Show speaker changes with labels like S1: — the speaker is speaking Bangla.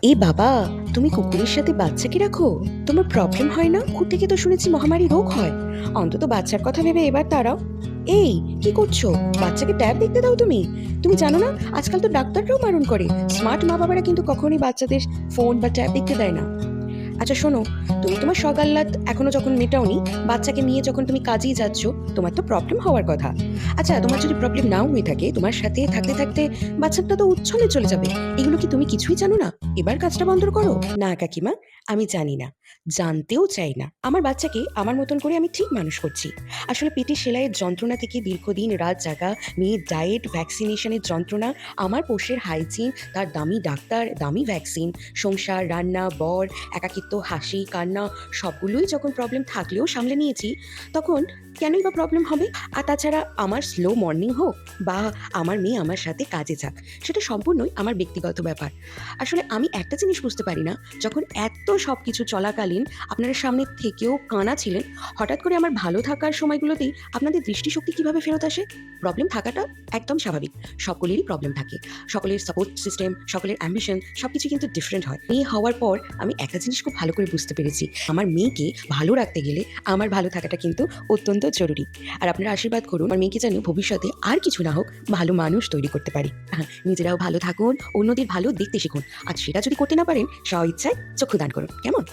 S1: এই বাবা, তুমি কুকুরের সাথে বাচ্চাকে রাখো? তোমার প্রবলেম হয় না? কুকুর থেকে তো শুনেছি মহামারী রোগ হয়। অন্তত বাচ্চার কথা ভেবে এবার তাড়াও। এই, কি করছো? বাচ্চাকে ট্যাব দেখতে দাও তুমি। তুমি জানো না, আজকাল তো ডাক্তাররাও বারণ করে। স্মার্ট মা বাবারা কিন্তু কখনোই বাচ্চাদের ফোন বা ট্যাব দেখতে দেয় না। আচ্ছা শোনো, তুমি তোমার সকাল্লাদ এখনো যখন মেটাওনি, বাচ্চাকে নিয়ে যখন তুমি কাজেই যাচ্ছ, তোমার তো প্রবলেম হওয়ার কথা। আচ্ছা, তোমার যদি প্রবলেম নাও হয়ে থাকে, তোমার সাথে থাকতে থাকতে বাচ্চাটা তো উচ্ছলে চলে যাবে। এগুলো কি তুমি কিছুই জানো না? এবার কাজটা বন্ধ করো। না কাকিমা, আমি জানি না, জানতেও চাই না। আমার বাচ্চাকে আমার মতন করে আমি ঠিক মানুষ করছি। আসলে পেটে সেলাইয়ের যন্ত্রণা থেকে দীর্ঘদিন রাত জাগা, মেয়ের ডায়েট, ভ্যাকসিনেশনের যন্ত্রণা, আমার পোষ্যের হাইজিন, তার দামি ডাক্তার, দামি ভ্যাকসিন, সংসার, রান্না, বর, একাকিত্ব, হাসি, কান্না, সবগুলোই যখন প্রবলেম থাকলেও সামলে নিয়েছি, তখন কেনই বা প্রবলেম হবে? আর তাছাড়া আমার স্লো মর্নিং হোক বা আমার মেয়ে আমার সাথে কাজে যাক, সেটা সম্পূর্ণই আমার ব্যক্তিগত ব্যাপার। আসলে আমি একটা জিনিস বুঝতে পারি না, যখন এত সব কিছু চলাকালীন আপনারা সামনে থেকেও কানা ছিলেন, হঠাৎ করে আমার ভালো থাকার সময়গুলোতেই আপনাদের দৃষ্টিশক্তি কিভাবে ফেরত আসে? প্রবলেম থাকাটা একদম স্বাভাবিক। সকলেরই প্রবলেম থাকে। সকলের সাপোর্ট সিস্টেম, সকলের অ্যাম্বিশন সবকিছু কিন্তু ডিফারেন্ট হয়। মেয়ে হওয়ার পর আমি একটা জিনিস খুব ভালো করে বুঝতে পেরেছি। আমার মেয়েকে ভালো রাখতে গেলে আমার ভালো থাকাটা কিন্তু অত্যন্ত জরুরি। আর আপনারা আশীর্বাদ করুন আমার মেয়েকে যেন ভবিষ্যতে আর কিছু না হোক, ভালো মানুষ তৈরি করতে পারি। নিজেরাও ভালো থাকুন, অন্যদের ভালো দেখতে শিখুন। আর সেটা যদি করতে না পারেন, স্ব ইচ্ছায় চক্ষুদান করুন। কেমন?